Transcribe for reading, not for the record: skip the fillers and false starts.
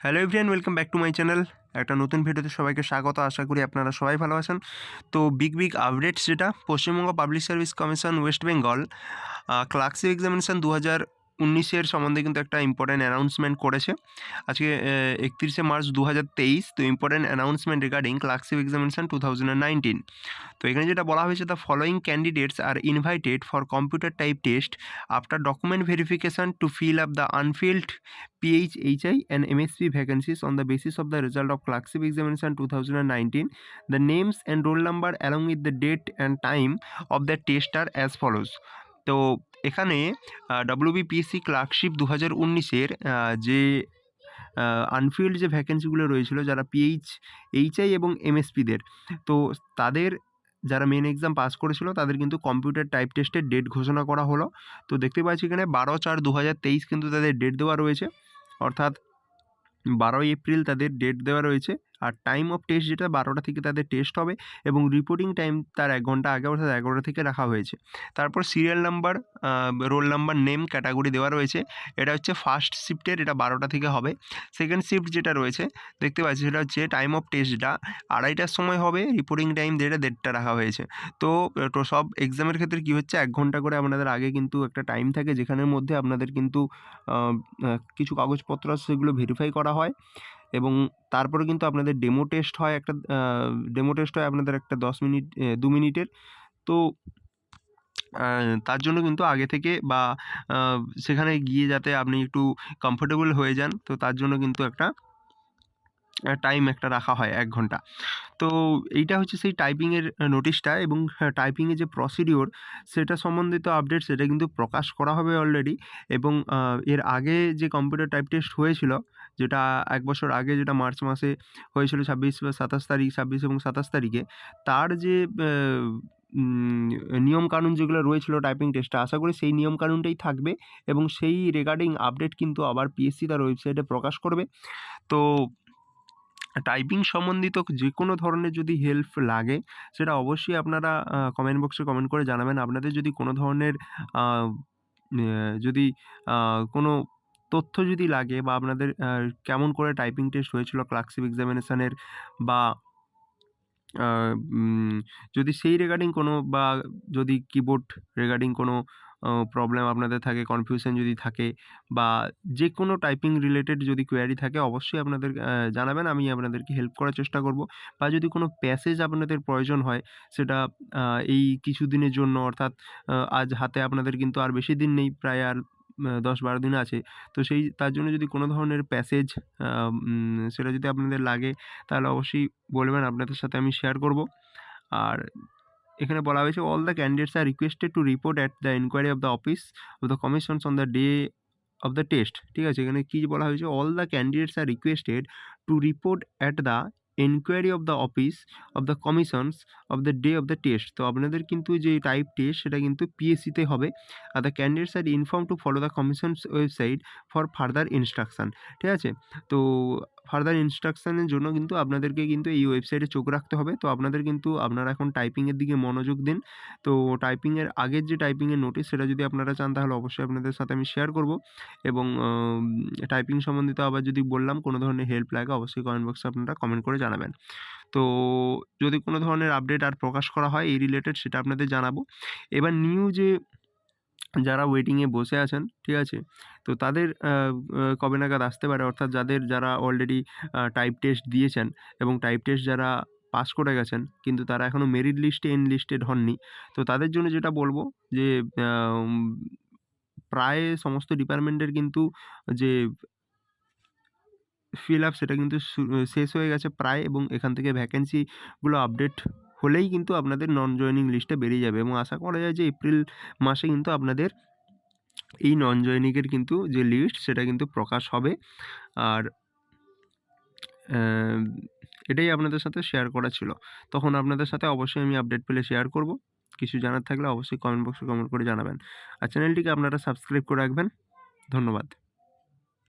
Hello everyone, welcome back to my channel. একটা নতুন ভিডিওতে সবাইকে স্বাগত। আশা করি আপনারা সবাই ভালো আছেন। তো বিগ আপডেটস, যেটা Paschimbanga public service commission West Bengal clerkship examination 2019-এর সম্বন্ধে কিন্তু একটা ইম্পর্ট্যান্ট অ্যানাউন্সমেন্ট করেছে আজকে 31শে মার্চ 2023। তো important announcement regarding clerkship examination 2019। তো এখানে যেটা বলা হয়েছে, the following candidates are invited for computer type test after document verification to fill up the unfilled PHHI and MSP vacancies on the basis of the result of Clerkship examination 2019. The names and roll number along with the date and time of the test are as follows. তো এখানে WbPsc clerkship 2019-এর যে Anfield যে ভ্যাকেন্সিগুলো রয়েছিল, যারা PHHI এবং MSPদের, তো তাদের যারা মেন এক্সাম পাস করেছিল তাদের কিন্তু কম্পিউটার টাইপ টেস্টের ডেট ঘোষণা করা হলো। তো দেখতে পাচ্ছি এখানে 12/4/2023 কিন্তু তাদের ডেট দেওয়া রয়েছে, অর্থাৎ 12 এপ্রিল তাদের ডেট দেওয়া রয়েছে। আর টাইম অফ টেস্ট যেটা 12টা থেকে তাদের টেস্ট হবে, এবং রিপোর্টিং টাইম তার 1 ঘন্টা আগে অর্থাৎ 11টা থেকে রাখা হয়েছে। তারপর serial number, roll number, name, category দেওয়া রয়েছে। এটা হচ্ছে ফার্স্ট শিফটের, এটা 12টা থেকে হবে। সেকেন্ড শিফট যেটা রয়েছে দেখতে পাচ্ছি, সেটা হচ্ছে টাইম অফ টেস্টটা 2:30টার সময় হবে, রিপোর্টিং টাইম যেটা 1:30টা রাখা হয়েছে। তো সব এক্সামের ক্ষেত্রে কী হচ্ছে, 1 ঘন্টা করে আপনাদের আগে কিন্তু একটা টাইম থাকে, যেখানের মধ্যে আপনাদের কিন্তু কিছু কাগজপত্র সেগুলো ভেরিফাই করা হয়, এবং তারপরে কিন্তু আপনাদের ডেমো টেস্ট হয় আপনাদের একটা 10 মিনিট 2 মিনিটের। তো তার জন্য কিন্তু আগে থেকে বা সেখানে গিয়ে যাতে আপনি একটু কমফোর্টেবল হয়ে যান, তো তার জন্য কিন্তু একটা টাইম একটা রাখা হয় 1 ঘন্টা। তো এইটা হচ্ছে সেই টাইপিংয়ের নোটিশটা, এবং টাইপিংয়ের যে প্রসিডিওর সেটা সম্বন্ধিত আপডেট, সেটা কিন্তু প্রকাশ করা হবে অলরেডি। এবং এর আগে যে কম্পিউটার টাইপ টেস্ট হয়েছিল, যেটা 1 বছর আগে, যেটা মার্চ মাসে হয়েছিল 26 বা 27 তারিখ, 26 এবং 27 তারিখে, তার যে নিয়মকানুন যেগুলো রয়েছিল টাইপিং টেস্টে, আশা করি সেই নিয়মকানুনটাই থাকবে, এবং সেই রিগার্ডিং আপডেট কিন্তু আবার পিএসসি তার ওয়েবসাইটে প্রকাশ করবে। তো টাইপিং সম্বন্ধিত যে কোনো ধরনের যদি হেল্প লাগে, সেটা অবশ্যই আপনারা কমেন্ট বক্সে কমেন্ট করে জানাবেন। আপনাদের যদি কোনো ধরনের যদি কোনো তথ্য যদি লাগে, বা আপনাদের কেমন করে টাইপিং টেস্ট হয়েছিল ক্লার্কশিপ এক্সামিনেশনের, বা যদি সেই রিগার্ডিং কোনো, বা যদি কিবোর্ড রিগার্ডিং কোনো প্রবলেম আপনাদের থাকে, কনফিউশন যদি থাকে, বা যে কোনো টাইপিং রিলেটেড যদি কোয়ারি থাকে, অবশ্যই আপনাদের জানাবেন। আমি আপনাদেরকে হেল্প করার চেষ্টা করব। বা যদি কোনো প্যাসেজ আপনাদের প্রয়োজন হয়, সেটা এই কিছু দিনের জন্য, অর্থাৎ আজ হাতে আপনাদের কিন্তু আর বেশি দিন নেই, প্রায় আর 10-12 দিন আছে। তো তার জন্য যদি কোনো ধরনের প্যাসেজ সেটা যদি আপনাদের লাগে, তাহলে অবশ্যই বলবেন, আপনাদের সাথে আমি শেয়ার করব। আর এখানে বলা হয়েছে, all the candidates are requested to report at the enquiry of the office of the commissions on the day of the test. ঠিক আছে, এখানে কী বলা হয়েছে, all the candidates are requested to report at the enquiry of the office of the commissions of the day of the test. তো আপনাদের কিন্তু যে টাইপ টেস্ট, সেটা কিন্তু পিএসসিতে হবে। Are the candidates R inform to follow the commission's website for further instruction. ঠিক আছে, তো ফার্দার ইনস্ট্রাকশানের জন্য কিন্তু আপনাদেরকে কিন্তু এই ওয়েবসাইটে চোখ রাখতে হবে। তো আপনারা এখন টাইপিংয়ের দিকে মনোযোগ দিন। তো টাইপিংয়ের আগের যে টাইপিংয়ের নোটিশ, সেটা যদি আপনারা চান, তাহলে অবশ্যই আপনাদের সাথে আমি শেয়ার করব। এবং টাইপিং সম্বন্ধিত আবার যদি বললাম কোনো ধরনের হেল্প লাগে, অবশ্যই কমেন্ট বক্সে আপনারা কমেন্ট করে জানাবেন। তো যদি কোনো ধরনের আপডেট আর প্রকাশ করা হয় এই রিলেটেড, সেটা আপনাদের জানাবো। এবার যারা ওয়েটিংয়ে বসে আছেন, ঠিক আছে, তো তাদের কবে নাগাদ আসতে পারে, অর্থাৎ যারা অলরেডি টাইপ টেস্ট দিয়েছেন, এবং টাইপ টেস্ট যারা পাস করে গেছেন, কিন্তু তারা এখনও মেরিট লিস্টে এনলিস্টেড হননি, তো তাদের জন্য যেটা বলবো, যে প্রায় সমস্ত ডিপার্টমেন্টের কিন্তু যে ফিল আপ, সেটা কিন্তু শেষ হয়ে গেছে প্রায়, এবং এখান থেকে ভ্যাকেন্সিগুলো আপডেট হলেই কিন্তু আপনাদের নন জয়েনিং লিস্টে বেরিয়ে যাবে, এবং আশা করা যায় যে এপ্রিল মাসে কিন্তু আপনাদের এই নন জয়েনিংয়ের কিন্তু যে লিস্ট, সেটা কিন্তু প্রকাশ হবে। আর এটাই আপনাদের সাথে শেয়ার করা ছিল। তখন আপনাদের সাথে অবশ্যই আমি আপডেট পেলে শেয়ার করব। কিছু জানার থাকলে অবশ্যই কমেন্ট বক্সে কমেন্ট করে জানাবেন। আর চ্যানেলটিকে আপনারা সাবস্ক্রাইব করে রাখবেন। ধন্যবাদ।